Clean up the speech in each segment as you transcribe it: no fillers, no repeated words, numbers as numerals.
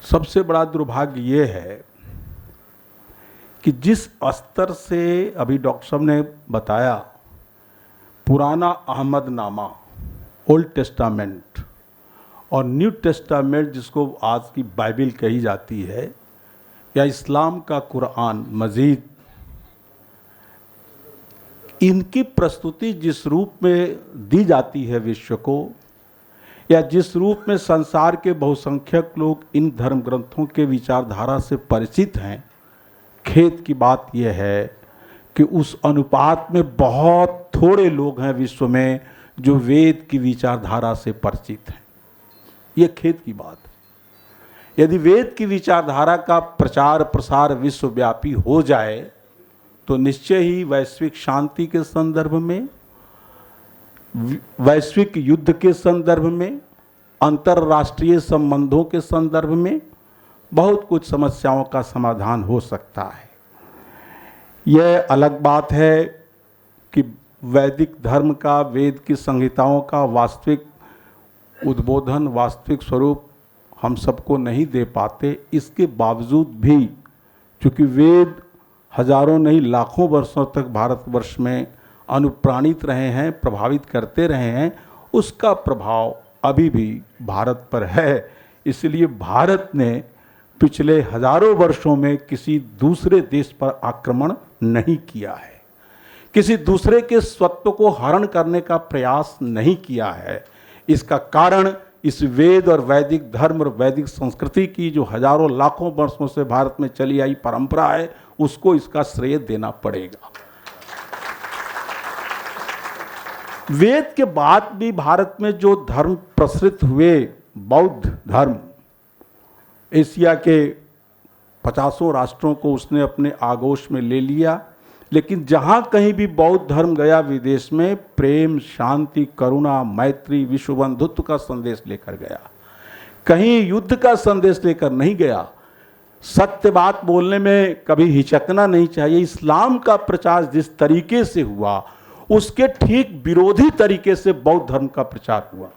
सबसे बड़ा दुर्भाग्य ये है कि जिस स्तर से अभी डॉक्टर साहब ने बताया, पुराना अहमदनामा, ओल्ड टेस्टामेंट और न्यू टेस्टामेंट जिसको आज की बाइबिल कही जाती है, या इस्लाम का कुरान मजीद, इनकी प्रस्तुति जिस रूप में दी जाती है विश्व को, या जिस रूप में संसार के बहुसंख्यक लोग इन धर्म ग्रंथों के विचारधारा से परिचित हैं, खेद की बात यह है कि उस अनुपात में बहुत थोड़े लोग हैं विश्व में जो वेद की विचारधारा से परिचित हैं। ये खेद की बात है। यदि वेद की विचारधारा का प्रचार प्रसार विश्वव्यापी हो जाए तो निश्चय ही वैश्विक शांति के संदर्भ में, वैश्विक युद्ध के संदर्भ में, अंतर्राष्ट्रीय संबंधों के संदर्भ में बहुत कुछ समस्याओं का समाधान हो सकता है। यह अलग बात है कि वैदिक धर्म का, वेद की संहिताओं का वास्तविक उद्बोधन, वास्तविक स्वरूप हम सबको नहीं दे पाते। इसके बावजूद भी चूँकि वेद हजारों नहीं लाखों वर्षों तक भारतवर्ष में अनुप्राणित रहे हैं, प्रभावित करते रहे हैं, उसका प्रभाव अभी भी भारत पर है। इसलिए भारत ने पिछले हजारों वर्षों में किसी दूसरे देश पर आक्रमण नहीं किया है, किसी दूसरे के स्वत्व को हरण करने का प्रयास नहीं किया है। इसका कारण इस वेद और वैदिक धर्म और वैदिक संस्कृति की जो हजारों लाखों वर्षों से भारत में चली आई परंपरा है, उसको इसका श्रेय देना पड़ेगा। वेद के बाद भी भारत में जो धर्म प्रसरित हुए, बौद्ध धर्म, एशिया के 50 राष्ट्रों को उसने अपने आगोश में ले लिया। लेकिन जहाँ कहीं भी बौद्ध धर्म गया विदेश में, प्रेम, शांति, करुणा, मैत्री, विश्व बंधुत्व का संदेश लेकर गया, कहीं युद्ध का संदेश लेकर नहीं गया। सत्य बात बोलने में कभी हिचकना नहीं चाहिए। इस्लाम का प्रचार जिस तरीके से हुआ, उसके ठीक विरोधी तरीके से बौद्ध धर्म का प्रचार हुआ।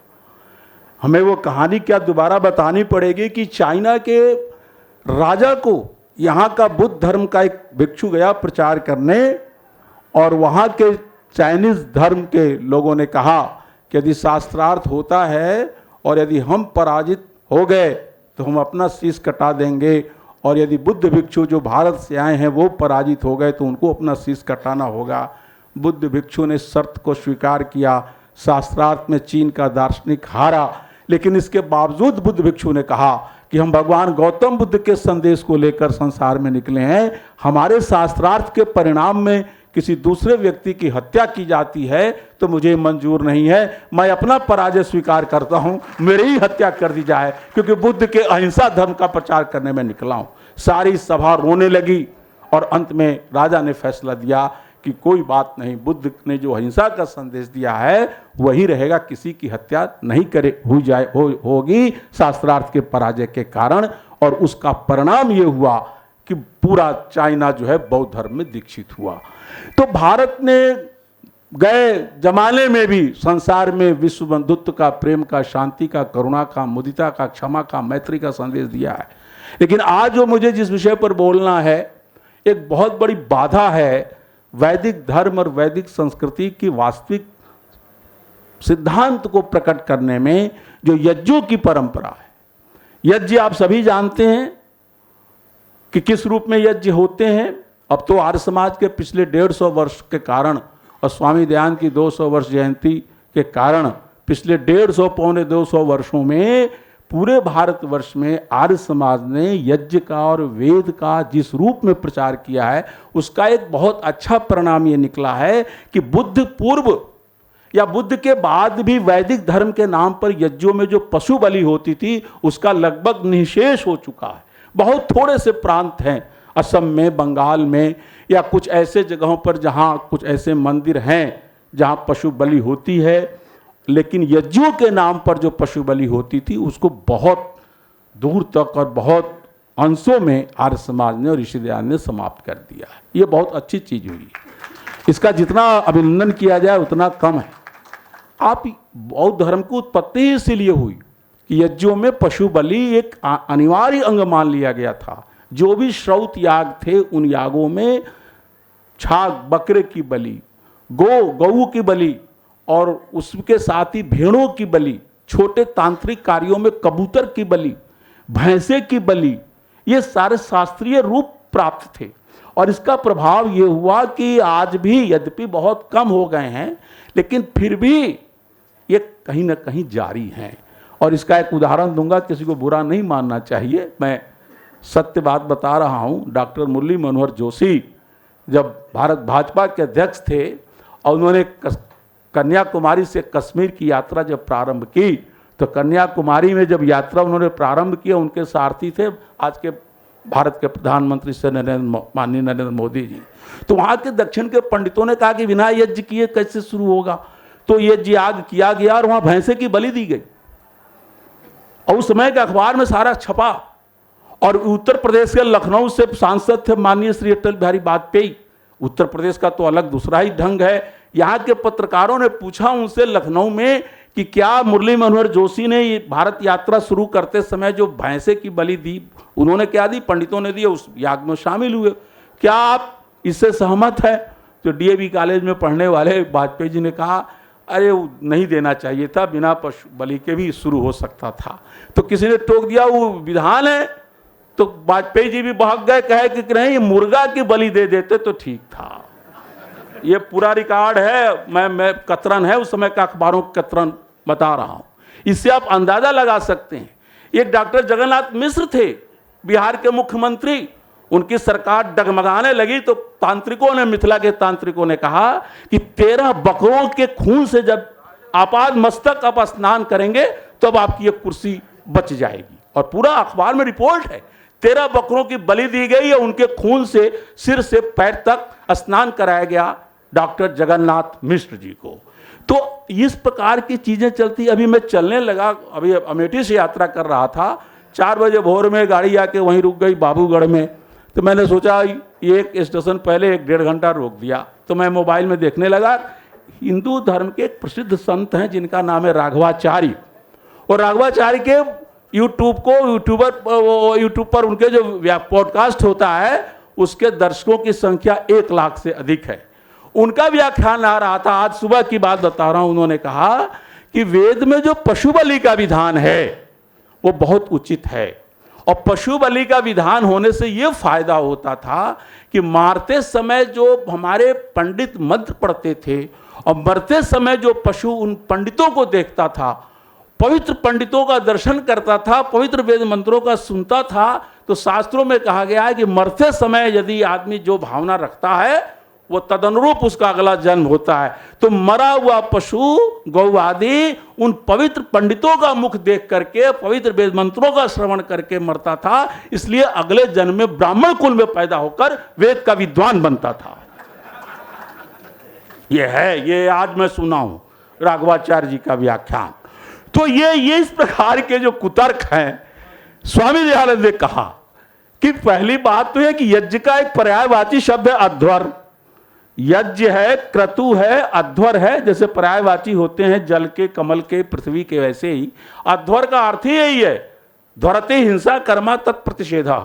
हमें वो कहानी क्या दोबारा बतानी पड़ेगी कि चाइना के राजा को यहाँ का बुद्ध धर्म का एक भिक्षु गया प्रचार करने, और वहाँ के चाइनीज धर्म के लोगों ने कहा कि यदि शास्त्रार्थ होता है और यदि हम पराजित हो गए तो हम अपना शीश कटा देंगे, और यदि बुद्ध भिक्षु जो भारत से आए हैं वो पराजित हो गए तो उनको अपना शीश कटाना होगा। बुद्ध भिक्षु ने शर्त को स्वीकार किया। शास्त्रार्थ में चीन का दार्शनिक हारा, लेकिन इसके बावजूद बुद्ध भिक्षु ने कहा कि हम भगवान गौतम बुद्ध के संदेश को लेकर संसार में निकले हैं। हमारे शास्त्रार्थ के परिणाम में किसी दूसरे व्यक्ति की हत्या की जाती है तो मुझे मंजूर नहीं है। मैं अपना पराजय स्वीकार करता हूं, मेरी ही हत्या कर दी जाए, क्योंकि बुद्ध के अहिंसा धर्म का प्रचार करने में निकला हूं। सारी सभा रोने लगी और अंत में राजा ने फैसला दिया कि कोई बात नहीं, बुद्ध ने जो अहिंसा का संदेश दिया है वही रहेगा, किसी की हत्या नहीं होगी शास्त्रार्थ के पराजय के कारण। और उसका परिणाम ये हुआ कि पूरा चाइना जो है बौद्ध धर्म में दीक्षित हुआ। तो भारत ने गए जमाने में भी संसार में विश्व बंधुत्व का, प्रेम का, शांति का, करुणा का, मुदिता का, क्षमा का, मैत्री का संदेश दिया है। लेकिन आज जो मुझे जिस विषय पर बोलना है, एक बहुत बड़ी बाधा है वैदिक धर्म और वैदिक संस्कृति की वास्तविक सिद्धांत को प्रकट करने में, जो यज्ञों की परंपरा है। यज्ञ आप सभी जानते हैं कि किस रूप में यज्ञ होते हैं। अब तो आर्य समाज के पिछले 150 वर्ष के कारण और स्वामी दयानंद की 200 वर्ष जयंती के कारण पिछले 150 पौने 200 वर्षों में पूरे भारतवर्ष में आर्य समाज ने यज्ञ का और वेद का जिस रूप में प्रचार किया है, उसका एक बहुत अच्छा परिणाम ये निकला है कि बुद्ध पूर्व या बुद्ध के बाद भी वैदिक धर्म के नाम पर यज्ञों में जो पशु बलि होती थी उसका लगभग निःशेष हो चुका है। बहुत थोड़े से प्रांत हैं, असम में, बंगाल में, या कुछ ऐसे जगहों पर जहाँ कुछ ऐसे मंदिर हैं जहाँ पशु बलि होती है, लेकिन यज्ञों के नाम पर जो पशु बलि होती थी उसको बहुत दूर तक और बहुत अंशों में आर्य समाज ने और ऋषि दयानंद ने समाप्त कर दिया है। ये बहुत अच्छी चीज हुई, इसका जितना अभिनंदन किया जाए उतना कम है। आप बौद्ध धर्म की उत्पत्ति इसीलिए हुई कि यज्ञों में पशु बलि एक अनिवार्य अंग मान लिया गया था। जो भी श्रौत याग थे उन यागों में छाग बकरे की बलि, गऊ की बलि और उसके साथ ही भेड़ों की बलि, छोटे तांत्रिक कार्यों में कबूतर की बलि, भैंसे की बलि, ये सारे शास्त्रीय रूप प्राप्त थे। और इसका प्रभाव ये हुआ कि आज भी यद्यपि बहुत कम हो गए हैं लेकिन फिर भी ये कहीं ना कहीं जारी हैं। और इसका एक उदाहरण दूंगा, किसी को बुरा नहीं मानना चाहिए, मैं सत्य बात बता रहा हूँ। डॉक्टर मुरली मनोहर जोशी जब भारत भाजपा के अध्यक्ष थे और उन्होंने कन्याकुमारी से कश्मीर की यात्रा जब प्रारंभ की, तो कन्याकुमारी में जब यात्रा उन्होंने प्रारंभ किया, उनके सारथी थे आज के भारत के प्रधानमंत्री से माननीय नरेंद्र मोदी जी। तो वहाँ के दक्षिण के पंडितों ने कहा कि बिना यज्ञ किए कैसे शुरू होगा, तो यज्ञ याग किया गया और वहाँ भैंसे की बलि दी गई। और उस समय के अखबार में सारा छपा। और उत्तर प्रदेश के लखनऊ से सांसद थे माननीय श्री अटल बिहारी वाजपेयी। उत्तर प्रदेश का तो अलग दूसरा ही ढंग है। यहाँ के पत्रकारों ने पूछा उनसे लखनऊ में कि क्या मुरली मनोहर जोशी ने ये भारत यात्रा शुरू करते समय जो भैंसे की बलि दी, उन्होंने क्या दी, पंडितों ने दी, उस याग में शामिल हुए, क्या आप इससे सहमत है? तो डीएवी कॉलेज में पढ़ने वाले वाजपेयी जी ने कहा अरे नहीं देना चाहिए था, बिना पशु बलि के भी शुरू हो सकता था। तो किसी ने टोक दिया वो विधान है। तो वाजपेयी जी भी भाग गए, कहे कि नहीं मुर्गा की बलि दे देते तो ठीक था। ये पूरा रिकॉर्ड है, मैं कतरन है उस समय का अखबारों का कतरन बता रहा हूं। इससे आप अंदाजा लगा सकते हैं। एक डॉक्टर जगन्नाथ मिश्र थे बिहार के मुख्यमंत्री, उनकी सरकार डगमगाने लगी तो तांत्रिकों ने, मिथिला के तांत्रिकों ने कहा कि 13 बकरों के खून से जब आपाद मस्तक आप स्नान करेंगे तब तो आपकी ये कुर्सी बच जाएगी। और पूरा अखबार में रिपोर्ट है, 13 बकरों की बलि दी गई और उनके खून से सिर से पैर तक स्नान कराया गया डॉक्टर जगन्नाथ मिश्र जी को। तो इस प्रकार की चीजें चलती। अभी मैं चलने लगा, अभी अमेठी से यात्रा कर रहा था, 4 बजे भोर में गाड़ी आके वहीं रुक गई बाबूगढ़ में। तो मैंने सोचा एक स्टेशन पहले 1-1.5 घंटा रोक दिया। तो मैं मोबाइल में देखने लगा, हिंदू धर्म के एक प्रसिद्ध संत हैं जिनका नाम है राघवाचार्य। और राघवाचार्य के यूट्यूब पर उनके जो पॉडकास्ट होता है उसके दर्शकों की संख्या 1 लाख से अधिक है। उनका व्याख्यान आ रहा था, आज सुबह की बात बता रहा हूं। उन्होंने कहा कि वेद में जो पशु बलि का विधान है वो बहुत उचित है। और पशु बलि का विधान होने से ये फायदा होता था कि मारते समय जो हमारे पंडित मंत्र पढ़ते थे और मरते समय जो पशु उन पंडितों को देखता था, पवित्र पंडितों का दर्शन करता था, पवित्र वेद मंत्रों का सुनता था, तो शास्त्रों में कहा गया है कि मरते समय यदि आदमी जो भावना रखता है वो तदनुरूप उसका अगला जन्म होता है। तो मरा हुआ पशु गौ आदि उन पवित्र पंडितों का मुख देख करके, पवित्र वेद मंत्रों का श्रवण करके मरता था, इसलिए अगले जन्म में ब्राह्मण कुल में पैदा होकर वेद का विद्वान बनता था। ये आज मैं सुना हूं राघवाचार्य जी का व्याख्यान। तो ये इस प्रकार के जो कुतर्क हैं, स्वामी दयानंद ने कहा कि पहली बात तो है कि यज्ञ का एक पर्यायवाची शब्द है अध्वर। यज्ञ है, क्रतु है, अध्वर है। जैसे पर्यायवाची होते हैं जल के, कमल के, पृथ्वी के, वैसे ही अध्वर का अर्थ ही यही है। ध्वरते हिंसा कर्मा तत्प्रतिषेधा,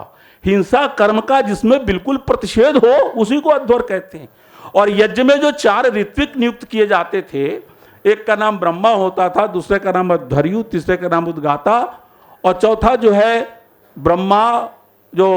हिंसा कर्म का जिसमें बिल्कुल प्रतिषेध हो उसी को अध्वर कहते हैं। और यज्ञ में जो 4 ऋत्विक नियुक्त किए जाते थे, एक का नाम ब्रह्मा होता था, दूसरे का नाम अध्वर्यु, तीसरे का नाम उद्गाता और चौथा जो है ब्रह्मा जो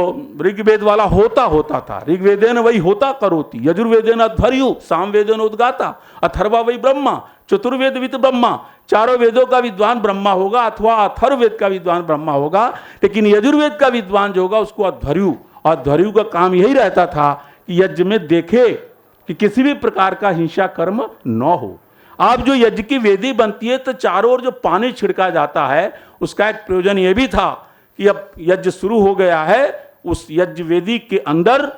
ऋग्वेद वाला होता था। ऋग्वेदेन वही होता करोति, यजुर्वेदेन अध्वर्यु, सामवेदेन उद्गाता, अथर्वा वही ब्रह्मा, चतुर्वेद विद ब्रह्मा। 4 वेदों का विद्वान ब्रह्मा होगा अथवा अथर्ववेद का विद्वान ब्रह्मा होगा, लेकिन यजुर्वेद का विद्वान जो होगा उसको अध्वर्यु। अध्वर्यु का काम यही रहता था कि यज्ञ में देखे कि किसी भी प्रकार का हिंसा कर्म न हो। आप जो यज्ञ की वेदी बनती है तो चारों ओर जो पानी छिड़का जाता है उसका एक प्रयोजन यह भी था कि अब यज्ञ शुरू हो गया है, उस यज्ञ वेदी के अंदर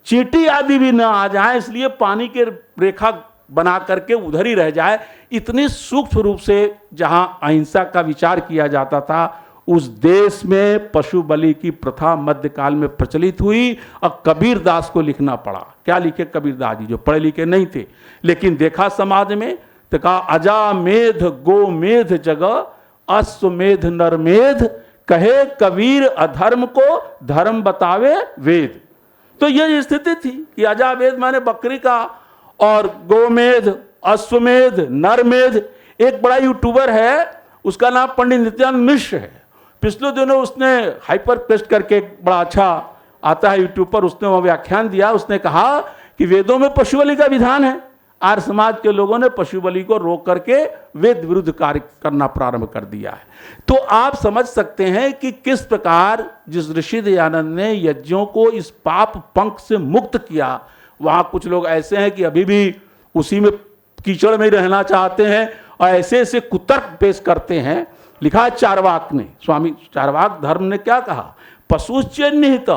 चींटी आदि भी ना आ जाए, इसलिए पानी के रेखा बना करके उधर ही रह जाए। इतनी सूक्ष्म रूप से जहां अहिंसा का विचार किया जाता था, उस देश में पशु बलि की प्रथा मध्यकाल में प्रचलित हुई और कबीरदास को लिखना पड़ा। क्या लिखे कबीरदास जी, जो पढ़े लिखे नहीं थे, लेकिन देखा समाज में तो कहा अजा मेध गो मेध जगह अश्वमेध नरमेध, कहे कबीर अधर्म को धर्म बतावे वेद। तो ये स्थिति थी कि अजावेद माने बकरी का, और गोमेध, अश्वमेध, नरमेध। एक बड़ा यूट्यूबर है, उसका नाम पंडित नित्यानंद मिश्र है। पिछले दिनों उसने हाइपर टेस्ट करके, एक बड़ा अच्छा आता है यूट्यूब पर, उसने वह व्याख्यान दिया। उसने कहा कि वेदों में पशु बलि का विधान है, आर्य समाज के लोगों ने पशु बलि को रोक करके वेद विरुद्ध कार्य करना प्रारंभ कर दिया है। तो आप समझ सकते हैं कि किस प्रकार जिस ऋषि दयानंद ने यज्ञों को इस पाप पंख से मुक्त किया, वहां कुछ लोग ऐसे हैं कि अभी भी उसी में कीचड़ में रहना चाहते हैं और ऐसे ऐसे कुतर्क पेश करते हैं। लिखा है चारवाक ने, स्वामी चारवाक धर्म ने क्या कहा, पशुश्च निहित,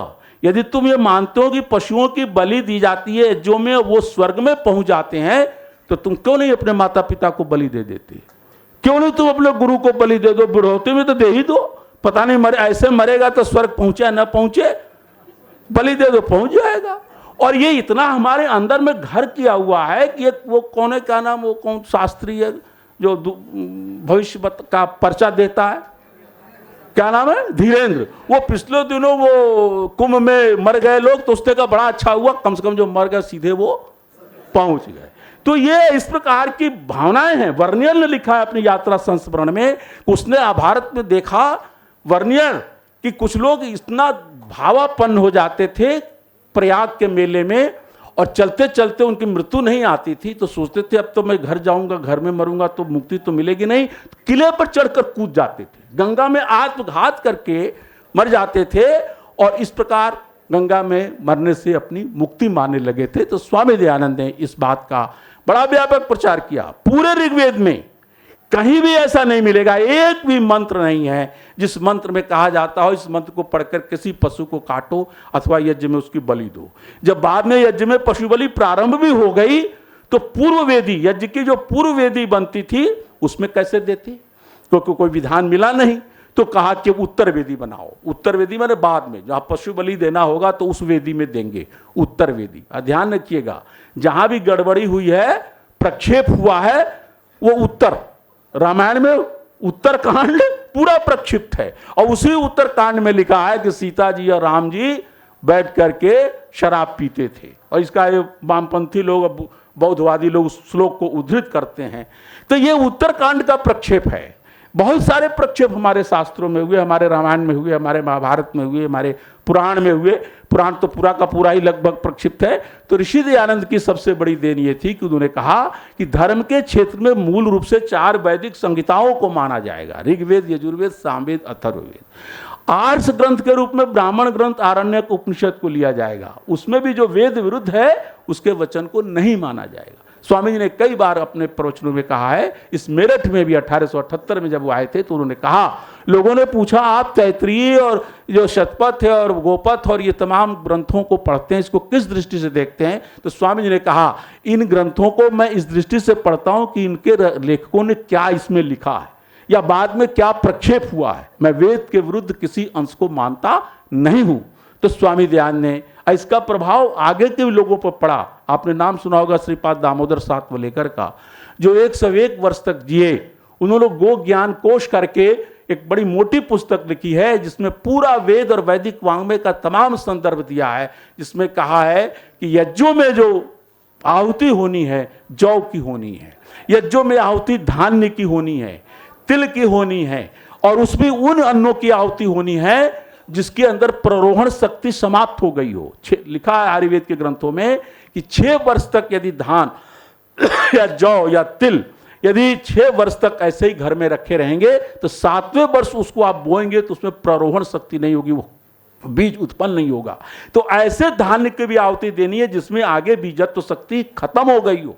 यदि तुम ये मानते हो कि पशुओं की बलि दी जाती है जो में वो स्वर्ग में पहुंच जाते हैं, तो तुम क्यों नहीं अपने माता पिता को बलि दे देते? क्यों नहीं तुम अपने गुरु को बलि दे दो? बुढ़ौती में तो दे ही दो, पता नहीं मरे, ऐसे मरेगा तो स्वर्ग पहुंचे न पहुंचे, बलि दे दो पहुंच जाएगा। और ये इतना हमारे अंदर में घर किया हुआ है कि एक वो कौन है, क्या नाम, वो कौन शास्त्री है जो भविष्य का पर्चा देता है, क्या नाम है, धीरेन्द्र। वो पिछले दिनों वो कुंभ में मर गए लोग, तो उसने कहा बड़ा अच्छा हुआ, कम से कम जो मर गए सीधे वो पहुंच गए। तो ये इस प्रकार की भावनाएं हैं। वर्नियर ने लिखा है अपनी यात्रा संस्मरण में, उसने भारत में देखा वर्नियर कि कुछ लोग इतना भावापन्न हो जाते थे प्रयाग के मेले में, और चलते चलते उनकी मृत्यु नहीं आती थी, तो सोचते थे अब तो मैं घर जाऊंगा, घर में मरूंगा तो मुक्ति तो मिलेगी नहीं, तो किले पर चढ़कर कूद जाते थे, गंगा में आत्मघात करके मर जाते थे, और इस प्रकार गंगा में मरने से अपनी मुक्ति मानने लगे थे। तो स्वामी दयानंद ने इस बात का बड़ा व्यापक प्रचार किया। पूरे ऋग्वेद में कहीं भी ऐसा नहीं मिलेगा, एक भी मंत्र नहीं है जिस मंत्र में कहा जाता हो इस मंत्र को पढ़कर किसी पशु को काटो अथवा यज्ञ में उसकी बलि दो। जब बाद में यज्ञ में पशु बलि प्रारंभ भी हो गई, तो पूर्व वेदी, यज्ञ की जो पूर्व वेदी बनती थी उसमें कैसे देती, क्योंकि कोई विधान मिला नहीं, तो कहा कि उत्तर वेदी बनाओ। उत्तर वेदी मैंने बाद में जहां पशु बलि देना होगा तो उस वेदी में देंगे, उत्तर वेदी। ध्यान रखिएगा, जहां भी गड़बड़ी हुई है, प्रक्षेप हुआ है, वो उत्तर, रामायण में उत्तर कांड पूरा प्रक्षिप्त है, और उसी उत्तर कांड में लिखा है कि सीता जी और राम जी बैठ करके शराब पीते थे। और इसका ये वामपंथी लोग, बौद्धवादी लोग उस श्लोक को उद्धृत करते हैं। तो ये उत्तर कांड का प्रक्षेप है। बहुत सारे प्रक्षेप हमारे शास्त्रों में हुए, हमारे रामायण में हुए, हमारे महाभारत में हुए, हमारे पुराण में हुए। पुराण तो पूरा का पूरा ही लगभग प्रक्षिप्त है। तो ऋषि दयानंद की सबसे बड़ी देन ये थी कि उन्होंने कहा कि धर्म के क्षेत्र में मूल रूप से 4 वैदिक संहिताओं को माना जाएगा, ऋग्वेद, यजुर्वेद, सामवेद, अथर्ववेद। आर्ष ग्रंथ के रूप में ब्राह्मण ग्रंथ आरण्यक उपनिषद को लिया जाएगा, उसमें भी जो वेद विरुद्ध है उसके वचन को नहीं माना जाएगा। स्वामी जी ने कई बार अपने प्रवचनों में कहा है। इस मेरठ में भी 1878 में जब वो आए थे तो उन्होंने कहा, लोगों ने पूछा आप तैतरीय और जो शतपथ है और गोपथ और ये तमाम ग्रंथों को पढ़ते हैं, इसको किस दृष्टि से देखते हैं? तो स्वामी जी ने कहा, इन ग्रंथों को मैं इस दृष्टि से पढ़ता हूं कि इनके लेखकों ने क्या इसमें लिखा है या बाद में क्या प्रक्षेप हुआ है। मैं वेद के विरुद्ध किसी अंश को मानता नहीं हूं। तो स्वामी दयानंद ने इसका प्रभाव आगे के लोगों पर पड़ा। आपने नाम सुना होगा श्रीपाद दामोदर सातवलेकर का, जो 101 वर्ष तक जिए। उन्होंने गो ज्ञान कोश करके एक बड़ी मोटी पुस्तक लिखी है जिसमें पूरा वेद और वैदिक वांग्मय का तमाम संदर्भ दिया है, जिसमें कहा है कि यज्ञों में जो आहुति होनी है जौ की होनी है, यज्ञों में आहुति धान्य की होनी है, तिल की होनी है, और उसमें उन अन्नों की आहुति होनी है जिसके अंदर प्ररोहण शक्ति समाप्त हो गई हो। लिखा है आयुर्वेद के ग्रंथों में कि 6 वर्ष तक यदि धान या जौ या तिल यदि 6 वर्ष तक ऐसे ही घर में रखे रहेंगे तो 7वें वर्ष उसको आप बोएंगे तो उसमें प्ररोहण शक्ति नहीं होगी, वो बीज उत्पन्न नहीं होगा। तो ऐसे धान्य की भी आहुति देनी है जिसमें आगे बीजत्व शक्ति खत्म हो गई हो।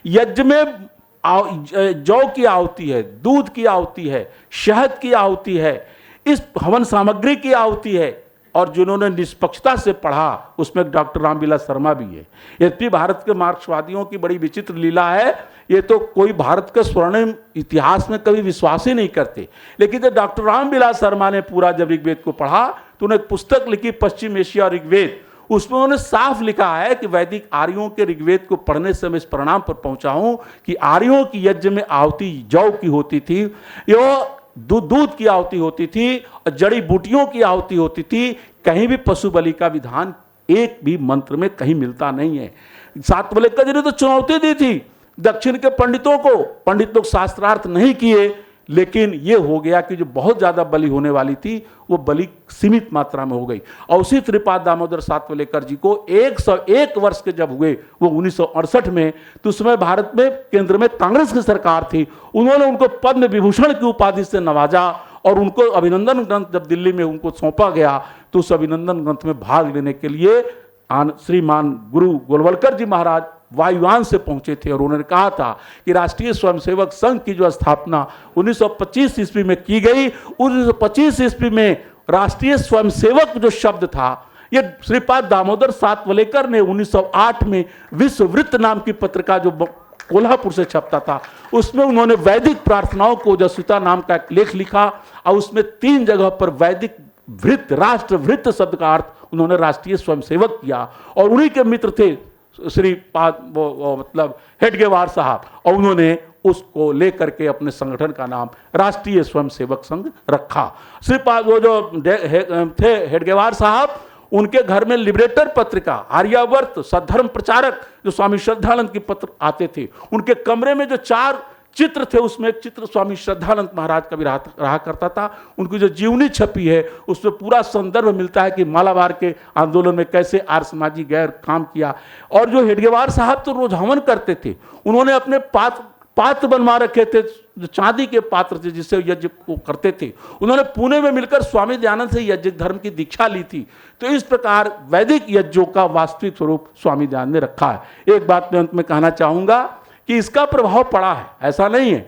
यज्ञ में जौ की आहुति है, दूध की आहुति है, शहद की आहुति है, इस हवन सामग्री की आहुति है। और जिन्होंने निष्पक्षता से पढ़ा उसमें डॉक्टर रामविलास शर्मा भी है। यद्यपि भारत के मार्क्सवादियों की बड़ी विचित्र लीला है, ये तो कोई भारत के स्वर्णिम इतिहास में कभी विश्वास ही नहीं करते, लेकिन जब डॉक्टर रामविलास शर्मा ने पूरा जब ऋग्वेद को पढ़ा तो उन्होंने एक पुस्तक लिखी पश्चिम एशिया ऋग्वेद। उसमें उन्होंने साफ लिखा है कि वैदिक आर्यों के ऋग्वेद को पढ़ने से मैं इस परिणाम पर पहुंचा हूं कि आर्यों की यज्ञ में आहुति जौ की होती थी। यो दूध की आहुति होती थी और जड़ी बूटियों की आहुति होती थी। कहीं भी पशु बलि का विधान एक भी मंत्र में कहीं मिलता नहीं है। सातवलेकर जी ने तो चुनौती दी थी दक्षिण के पंडितों को, पंडित लोग शास्त्रार्थ नहीं किए, लेकिन ये हो गया कि जो बहुत ज्यादा बलि होने वाली थी वो बलि सीमित मात्रा में हो गई। और उसी श्रीपाद दामोदर सातवलेकर जी को 101 वर्ष के जब हुए वो 1968 में, तो उस समय भारत में केंद्र में कांग्रेस की सरकार थी, उन्होंने उनको पद्म विभूषण की उपाधि से नवाजा और उनको अभिनंदन ग्रंथ जब दिल्ली में उनको सौंपा गया तो उस अभिनंदन ग्रंथ में भाग लेने के लिए श्रीमान गुरु गोलवलकर जी महाराज वायुयान से पहुंचे थे और उन्होंने कहा था कि राष्ट्रीय स्वयंसेवक संघ की जो स्थापना 1925 ईस्वी में की गई, 1925 ईस्वी में राष्ट्रीय स्वयंसेवक जो शब्द था ये श्रीपाद दामोदर सातवलेकर ने 1908 में विश्ववृत्त नाम की पत्रिका जो कोल्हापुर से छपता था उसमें उन्होंने वैदिक प्रार्थनाओं को ओजस्विता नाम का एक लेख लिखा और उसमें 3 जगह पर वैदिक वृत्त, राष्ट्र वृत्त शब्द का अर्थ उन्होंने राष्ट्रीय स्वयंसेवक किया। और उन्हीं के मित्र थे श्रीपाद मतलब हेडगेवार साहब, और उन्होंने उसको लेकर के अपने संगठन का नाम राष्ट्रीय स्वयंसेवक संघ रखा। श्रीपाद वो जो थे हेडगेवार साहब, उनके घर में लिबरेटर पत्रिका, आर्यावर्त, सद्धर्म प्रचारक जो स्वामी श्रद्धानंद की पत्र आते थे, उनके कमरे में जो 4 चित्र थे उसमें एक चित्र स्वामी श्रद्धानंद महाराज का भी रहा करता था। उनकी जो जीवनी छपी है उसमें पूरा संदर्भ मिलता है कि मालाबार के आंदोलन में कैसे आर्य समाजी गैर काम किया। और जो हेडगेवार साहब तो रोज हवन करते थे, उन्होंने अपने पात्र बनवा रखे थे जो चांदी के पात्र थे जिससे यज्ञ को करते थे। उन्होंने पुणे में मिलकर स्वामी दयानंद से यज्ञ धर्म की दीक्षा ली थी। तो इस प्रकार वैदिक यज्ञों का वास्तविक स्वरूप स्वामी दयानंद ने रखा है। एक बात मैं अंत में कहना चाहूंगा कि इसका प्रभाव पड़ा है, ऐसा नहीं है,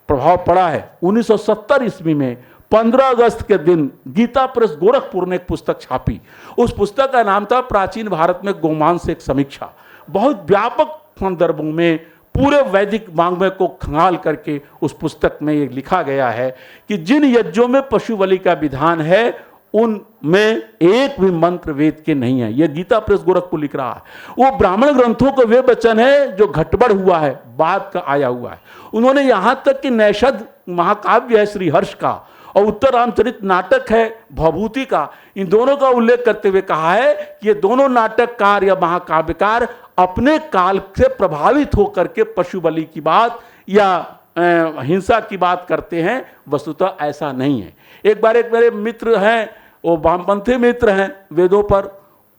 प्रभाव पड़ा है। 1970 ईस्वी में 15 अगस्त के दिन गीता प्रेस गोरखपुर ने एक पुस्तक छापी। उस पुस्तक का नाम था प्राचीन भारत में गोमांस एक समीक्षा। बहुत व्यापक संदर्भों में पूरे वैदिक वाङ्मय को खंगाल करके उस पुस्तक में ये लिखा गया है कि जिन यज्ञों में पशु बलि का विधान है उनमें एक भी मंत्र वेद के नहीं है। ये गीता प्रेस गोरखपुर लिख रहा है। वो ब्राह्मण ग्रंथों का वे वचन है जो घटबड़ हुआ है, बाद का आया हुआ है। उन्होंने यहां तक कि नैषध महाकाव्य है श्री हर्ष का और उत्तर रामचरित नाटक है भभूति का, इन दोनों का उल्लेख करते हुए कहा है कि ये दोनों नाटककार या महाकाव्यकार अपने काल से प्रभावित होकर के पशु बलि की बात या हिंसा की बात करते हैं। वस्तुतः ऐसा नहीं है। एक बार एक मेरे मित्र हैं, वो वामपंथी मित्र हैं, वेदों पर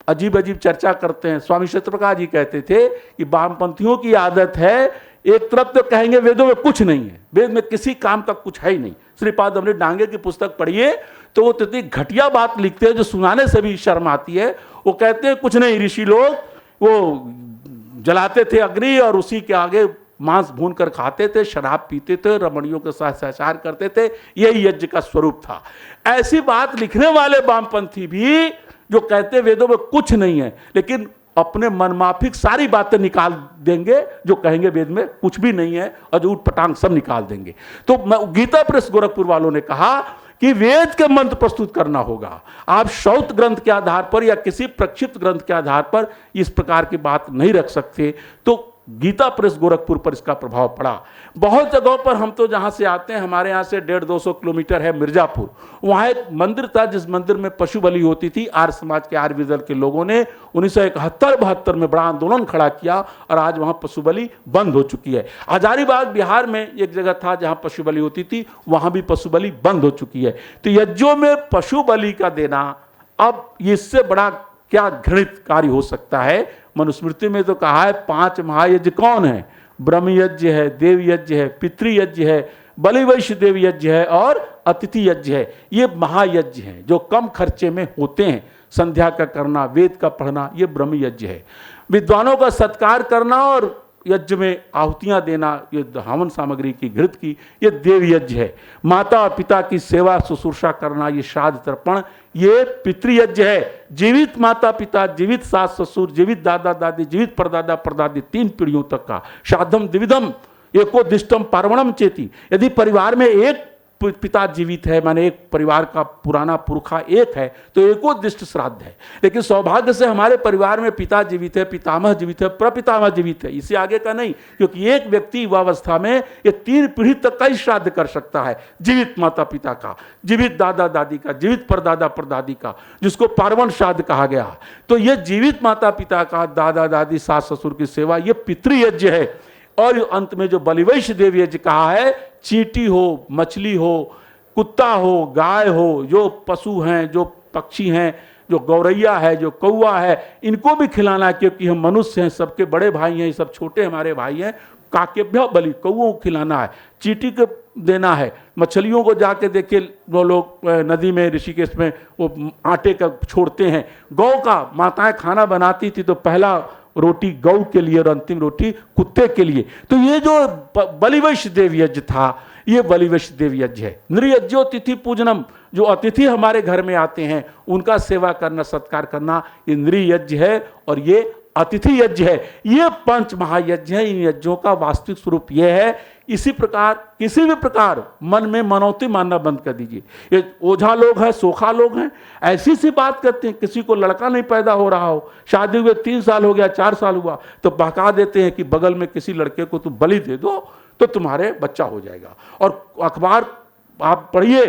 अजीब अजीब चर्चा करते हैं। स्वामी सत्यप्रकाश जी कहते थे कि वामपंथियों की आदत है, एक तरफ तो कहेंगे वेदों में कुछ नहीं है, वेद में किसी काम का कुछ है ही नहीं। श्रीपाद अमृत डांगे की पुस्तक पढ़िए तो वो इतनी घटिया बात लिखते हैं जो सुनाने से भी शर्म आती है। वो कहते हैं कुछ नहीं, ऋषि लोग वो जलाते थे अग्नि और उसी के आगे मांस भून कर खाते थे, शराब पीते थे, रमणियों के साथ सहचार करते थे, यही यज्ञ का स्वरूप था। ऐसी बात लिखने वाले वामपंथी भी जो कहते वेदों में कुछ नहीं है, लेकिन अपने मनमाफिक सारी बातें निकाल देंगे, जो कहेंगे वेद में कुछ भी नहीं है और जो उठपटांग सब निकाल देंगे। तो गीता प्रेस गोरखपुर वालों ने कहा कि वेद के मंत्र प्रस्तुत करना होगा। आप शौत ग्रंथ के आधार पर या किसी प्रक्षिप्त ग्रंथ के आधार पर इस प्रकार की बात नहीं रख सकते। तो गीता प्रेस गोरखपुर पर इसका प्रभाव पड़ा। बहुत जगहों पर हम तो जहां से आते हैं, हमारे यहां से 150-200 किलोमीटर है मिर्जापुर, वहां एक मंदिर था जिस मंदिर में पशु बलि होती थी। आर्य समाज के आर्य विदल के लोगों ने 1971-72 में बड़ा आंदोलन खड़ा किया और आज वहां पशु बलि बंद हो चुकी है। हजारीबाग बिहार में एक जगह था जहां पशु बलि होती थी, वहां भी पशु बलि बंद हो चुकी है। तो यज्ञों में पशु बलि का देना अब इससे बड़ा क्या घृणित कार्य हो सकता है। मनुस्मृति में तो कहा है 5 महायज्ञ कौन है? ब्रह्म यज्ञ है, देव यज्ञ है, पितृयज्ञ है, बलि वैश्य देव यज्ञ है और अतिथि यज्ञ है। ये महायज्ञ हैं जो कम खर्चे में होते हैं। संध्या का करना, वेद का पढ़ना, ये ब्रह्म यज्ञ है। विद्वानों का सत्कार करना और यज्ञ में आहुतियां देना, ये हवन सामग्री की घृत की, ये देव यज्ञ है। माता और पिता की सेवा शुश्रूषा करना, ये श्राद्ध तर्पण, ये पितृयज्ञ है। जीवित माता पिता, जीवित सास ससुर, जीवित दादा दादी, जीवित परदादा परदादी, 3 पीढ़ियों तक का श्राद्धम द्विविधम एको दिष्टम पार्वणम चेती। यदि परिवार में एक पिता जीवित है, माने एक परिवार का पुराना पुरखा एक है, तो एकोद्दिष्ट श्राद्ध है। लेकिन सौभाग्य से हमारे परिवार में पिता जीवित है, पितामह जीवित है, प्रपितामह जीवित है, इससे आगे का नहीं, क्योंकि एक व्यक्ति युवावस्था में ये 3 पीढ़ी तक का ही श्राद्ध कर सकता है। जीवित माता पिता का, जीवित दादा दादी का, जीवित परदादा परदादी का, जिसको पार्वण श्राद्ध कहा गया। तो ये जीवित माता पिता का, दादा दादी सास ससुर की सेवा, ये पितृयज्ञ है। और अंत में जो बलिवैश्य देव यज्ञ कहा है, चींटी हो, मछली हो, कुत्ता हो, गाय हो, जो पशु हैं, जो पक्षी हैं, जो गौरैया है, जो कौवा है, इनको भी खिलाना, क्योंकि हम मनुष्य हैं, सबके बड़े भाई हैं, ये सब छोटे हमारे भाई हैं। काकेभ्य बलि, कौओं को खिलाना है, चींटी को देना है, मछलियों को जाके देखे वो लोग नदी में, ऋषिकेश में वो आटे का छोड़ते हैं। गौ का माताएं खाना बनाती थी तो पहला रोटी गौ के लिए और अंतिम रोटी कुत्ते के लिए। तो ये जो बलिवैश्य देव यज्ञ था, ये बलिवैश्य देव यज्ञ है। नृयज्ञो तिथि पूजनम, जो अतिथि हमारे घर में आते हैं उनका सेवा करना, सत्कार करना, ये नृयज्ञ है और ये अतिथि यज्ञ है। ये 5 महायज्ञ है। इन यज्ञों का वास्तविक स्वरूप ये है। इसी प्रकार किसी भी प्रकार मन में मनौती मानना बंद कर दीजिए। ये ओझा लोग हैं, सोखा लोग हैं, ऐसी सी बात करते हैं। किसी को लड़का नहीं पैदा हो रहा हो, शादी हुए 3 साल हो गया, 4 साल हुआ, तो बहका देते हैं कि बगल में किसी लड़के को तुम बलि दे दो तो तुम्हारे बच्चा हो जाएगा। और अखबार आप पढ़िए,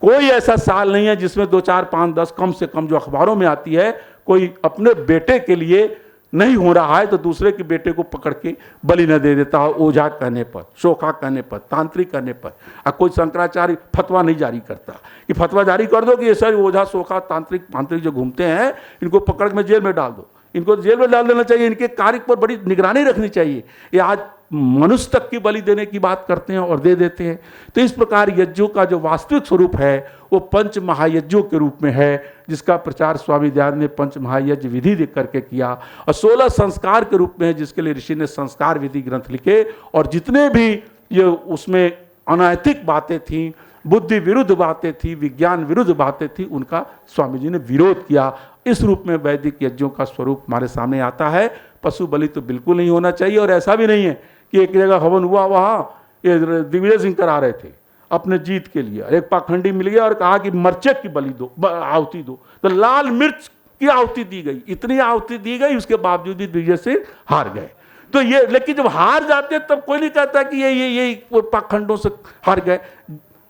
कोई ऐसा साल नहीं है जिसमें 2, 4, 5, 10 कम से कम जो अखबारों में आती है, कोई अपने बेटे के लिए नहीं हो रहा है तो दूसरे के बेटे को पकड़ के बलि न दे देता हो, ओझा कहने पर, शोखा कहने पर, तांत्रिक कहने पर। अब कोई शंकराचार्य फतवा नहीं जारी करता कि फतवा जारी कर दो कि ये सारे ओझा शोखा तांत्रिक जो घूमते हैं इनको पकड़ में जेल में डाल दो। इनको जेल में डाल देना चाहिए, इनके कार्य पर बड़ी निगरानी रखनी चाहिए। ये आज मनुष्य तक की बलि देने की बात करते हैं और दे देते हैं। तो इस प्रकार यज्ञों का जो वास्तविक स्वरूप है वो 5 महायज्ञों के रूप में है, जिसका प्रचार स्वामी दयानंद ने 5 महायज्ञ विधि देख करके किया। और 16 संस्कार के रूप में है, जिसके लिए ऋषि ने संस्कार विधि ग्रंथ लिखे। और जितने भी ये उसमें अनैतिक बातें थीं, बुद्धि विरुद्ध बातें थी, विज्ञान विरुद्ध बातें थी, उनका स्वामी जी ने विरोध किया। इस रूप में वैदिक यज्ञों का स्वरूप हमारे सामने आता है। पशु बलि तो बिल्कुल नहीं होना चाहिए। और ऐसा भी नहीं है कि एक जगह हवन हुआ, वहाँ ये दिग्विजय सिंह करा रहे थे अपने जीत के लिए, एक पाखंडी मिल गया और कहा कि मरचक की बलि दो, आहुति दो, तो लाल मिर्च की आहुति दी गई। इतनी आहुति दी गई, उसके बावजूद भी दिग्विजय सिंह हार गए। तो ये, लेकिन जब हार जाते तब कोई नहीं कहता कि ये पाखंडों से हार गए,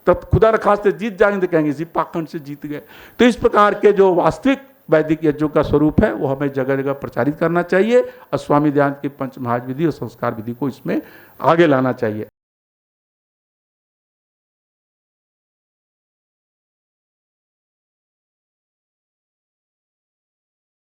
तब खुदा न खास्ते जीत जाएंगे तो कहेंगे इसी पाखंड से जीत गए। तो इस प्रकार के जो वास्तविक वैदिक यज्ञों का स्वरूप है वो हमें जगह जगह प्रचारित करना चाहिए और स्वामी दयानंद की 5 महायज्ञ विधि और संस्कार विधि को इसमें आगे लाना चाहिए।